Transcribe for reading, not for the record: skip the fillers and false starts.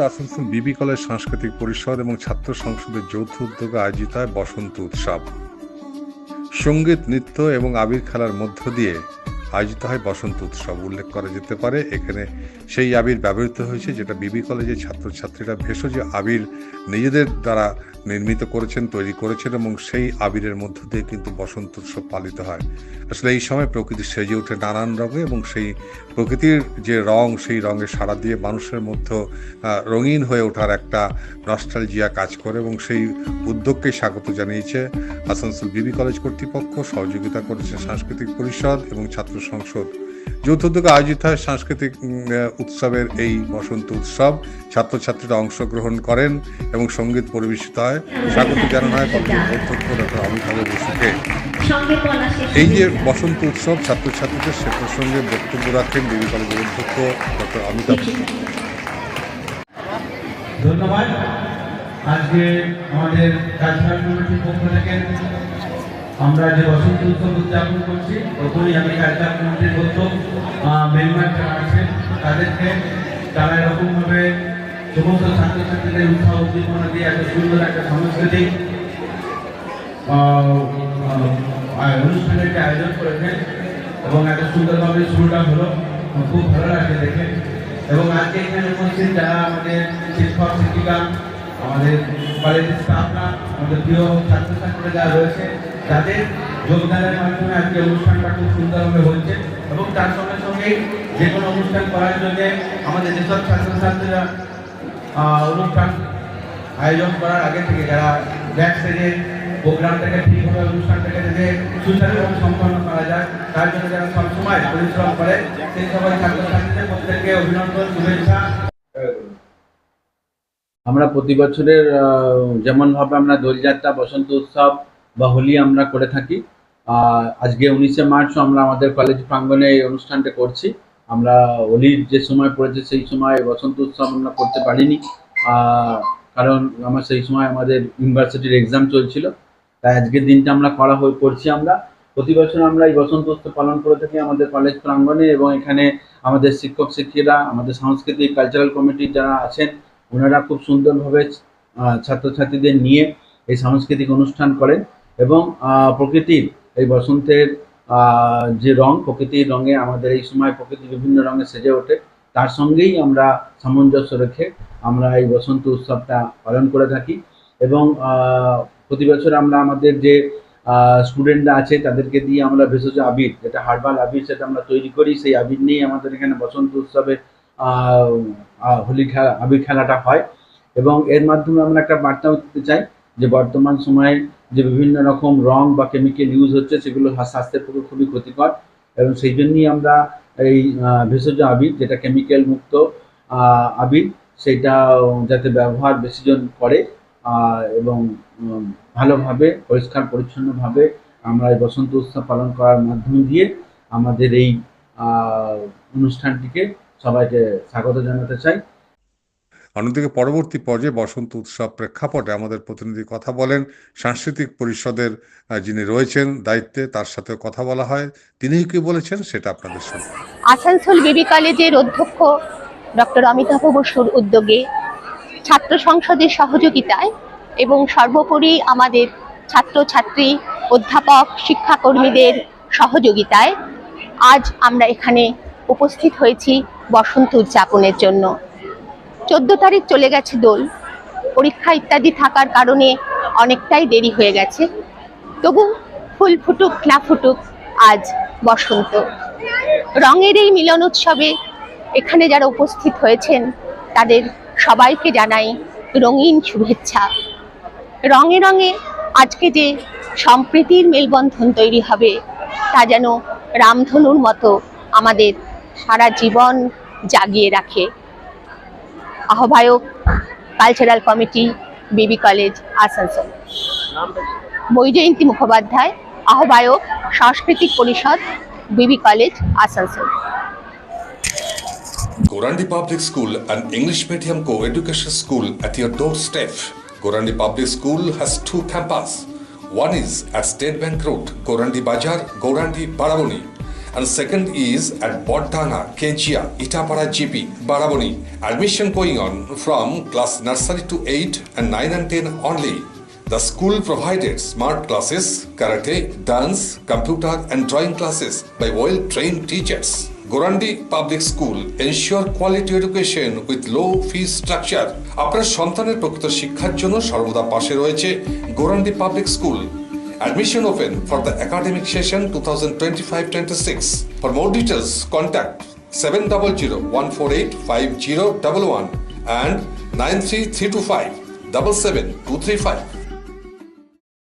আসানসোল বিবি college সাংস্কৃতিক পরিষদ এবং ছাত্র সংসদের যৌথ উদ্যোগে আয়োজিত হয় বসন্ত উৎসব। সঙ্গীত, নৃত্য এবং আবির খেলার মধ্য দিয়ে আয়োজিত হয় বসন্ত উৎসব। উল্লেখ করা যেতে পারে এখানে সেই আবির ব্যবহৃত হয়েছে যেটা বিবি কলেজের ছাত্রছাত্রীরা ভেষজ আবির নিজেদের দ্বারা নির্মিত করেছেন, তৈরি করেছেন এবং সেই আবিরের মধ্য দিয়ে কিন্তু বসন্ত উৎসব পালিত হয়। আসলে এই সময় প্রকৃতি সেজে ওঠে নানান রঙে এবং সেই প্রকৃতির যে রং, সেই রঙে সাড়া দিয়ে মানুষের মধ্যে রঙিন হয়ে ওঠার একটা নস্টালজিয়া কাজ করে এবং সেই উদ্যোগকে স্বাগত জানিয়েছে আসানসোল বিবি কলেজ কর্তৃপক্ষ। সহযোগিতা করেছে সাংস্কৃতিক পরিষদ এবং ছাত্র সংসদ। যৌথ উদ্যোগে আয়োজিত হয় সাংস্কৃতিক উৎসবের এই বসন্ত উৎসব। ছাত্রছাত্রীরা অংশগ্রহণ করেন এবং সঙ্গীত পরিবেশিত হয়। স্বাগত জানানো হয় কলেজের অধ্যক্ষ ডক্টর অমিতাভ বসুকে। এই যে বসন্ত উৎসব ছাত্রছাত্রীদের, সে প্রসঙ্গে বক্তব্য রাখেন বিবি কলেজের অধ্যক্ষ ডক্টর অমিতাভ। ধন্যবাদ। আজকে আমাদের কালচারাল কমিটির পক্ষ থেকে আমরা যে বসন্ত উৎসব উদযাপন করছি, প্রথমেই আমি কালচারাল কমিটির প্রথম মেম্বার যারা আছেন তাদেরকে, তারা এরকমভাবে সমস্ত ছাত্রছাত্রীদের উৎসাহ উদ্দীপনা দিয়ে এত সুন্দর একটা সাংস্কৃতিক অনুষ্ঠানের আয়োজন করেছেন এবং এত সুন্দরভাবে শুরুটা হলো, খুব ভালো লাগছে দেখে। এবং আজকে এখানে উপস্থিত যারা আমাদের শিক্ষক শিক্ষিকা, আমাদের কলেজের স্টাফরা, আমাদের প্রিয় ছাত্রছাত্রীরা যারা রয়েছে, তাদের যোগদানের মাধ্যমে আজকে অনুষ্ঠানটা খুব সুন্দরভাবে হচ্ছে। এবং তার সঙ্গে সঙ্গে যে কোনো অনুষ্ঠান করার জন্য আমাদের যেসব ছাত্রছাত্রীরা অনুষ্ঠান আয়োজন করার আগে থেকে যারা ব্যাক স্টেজে প্রোগ্রামটাকে ঠিকভাবে অনুষ্ঠানটাকে যাতে সুচারুভাবে সম্পন্ন করা যায় তার জন্য যারা সবসময় পরিশ্রম করে, সেই সবাই ছাত্রছাত্রীদের প্রত্যেককে অভিনন্দন, শুভেচ্ছা। আমরা প্রতি বছরের যেমনভাবে আমরা দোলযাত্রা, বসন্ত উৎসব বা হোলি আমরা করে থাকি, আজকে 19শে মার্চও আমরা আমাদের কলেজ প্রাঙ্গণে এই অনুষ্ঠানটা করছি। আমরা হোলির যে সময় পড়েছে সেই সময় বসন্ত উৎসব আমরা করতে পারিনি, কারণ আমার সেই সময় আমাদের ইউনিভার্সিটির এক্সাম চলছিল। তাই আজকের দিনটা আমরা করছি। আমরা প্রতি বছর আমরা এই বসন্ত উৎসব পালন করে থাকি আমাদের কলেজ প্রাঙ্গণে, এবং এখানে আমাদের শিক্ষক শিক্ষিরা, আমাদের সাংস্কৃতিক কালচারাল কমিটির যারা আছেন, ওনারা খুব সুন্দরভাবে ছাত্রছাত্রীদের নিয়ে এই সাংস্কৃতিক অনুষ্ঠান করেন। এবং প্রকৃতির এই বসন্তের যে রং, প্রকৃতির রঙে আমাদের এই সময় প্রকৃতি বিভিন্ন রঙে সেজে ওঠে, তার সঙ্গেই আমরা সামঞ্জস্য রেখে আমরা এই বসন্ত উৎসবটা পালন করে থাকি। এবং প্রতি বছর আমরা আমাদের যে স্টুডেন্টরা আছে তাদেরকে দিয়ে আমরা ভেষজ আবির, যেটা হার্বাল আবির, সেটা আমরা তৈরি করি। সেই আবির নিয়েই আমাদের এখানে বসন্ত উৎসবে হোলি খেলা, আবির খেলাটা হয়। এবং এর মাধ্যমে আমরা একটা বার্তাও দিতে চাই যে বর্তমান সময়ে যে বিভিন্ন রকম রং বা কেমিক্যাল ইউজ হচ্ছে, সেগুলো স্বাস্থ্যের পক্ষে খুবই ক্ষতিকর। এবং সেই জন্যই আমরা এই ভেষজ আবির, যেটা কেমিক্যাল মুক্ত আবির, সেইটা যাতে ব্যবহার বেশিজন করে এবং ভালোভাবে পরিষ্কার পরিচ্ছন্নভাবে আমরা এই বসন্ত উৎসব পালন করার মাধ্যম দিয়ে আমাদের এই অনুষ্ঠানটিকে সবাইকে স্বাগত জানাতে চাই। অন্যদিকে পরবর্তী পর্যায়ে বসন্ত উৎসব প্রেক্ষাপটে আমাদের প্রতিনিধি কথা বলেন সাংস্কৃতিক পরিষদের যিনি রয়েছেন দায়িত্বে, তার সাথে কথা বলা হয়। তিনি কি বলেছেন সেটা আপনাদের সামনে। আসানসোল বিবি কলেজের অধ্যক্ষ ডক্টর অমিতাভ বসুর উদ্যোগে, ছাত্র সংসদের সহযোগিতায় এবং সর্বোপরি আমাদের ছাত্রছাত্রী, অধ্যাপক, শিক্ষাকর্মীদের সহযোগিতায় আজ আমরা এখানে উপস্থিত হয়েছি বসন্ত উদযাপনের জন্য। 14 তারিখ চলে গেছে দোল, পরীক্ষা ইত্যাদি থাকার কারণে অনেকটাই দেরি হয়ে গেছে। তবু ফুল ফুটুক না ফুটুক, আজ বসন্ত। রঙের এই মিলন উৎসবে এখানে যারা উপস্থিত হয়েছেন তাদের সবাইকে জানাই রঙিন শুভেচ্ছা। রঙে রঙে আজকে যে সম্প্রীতির মেলবন্ধন তৈরি হবে, তা যেন রামধনুর মতো আমাদের সারা জীবন জাগিয়ে রাখে। আহ্বায়ক, কালচারাল কমিটি, বিবি কলেজ, আসানসোল। বৈজয়ন্তী মুখোপাধ্যায়, আহ্বায়ক, সাংস্কৃতিক পরিষদ, বিবি college, Asansol. Gorandi Public School, an English medium co-education school at your doorstep. Gorandi Public School has 2 campuses. One is at State Bank Road, Gorandi Bajar, Gorandi, Baraboni, and second is at Bodhana, Kenchia, Itapara GP, Baraboni. Admission going on from class nursery to 8 and 9 and 10 only. The school provided smart classes, karate, dance, computer and drawing classes by well-trained teachers. Gorandi Public School ensure quality education with low fee structure. আপনার সন্তানের প্রকৃত শিক্ষার জন্য সর্বদা পাশে রয়েছে Gorandi public school. Admission open for the academic session 2025-26. For more details, contact 700-148-5011 and 93325-77235.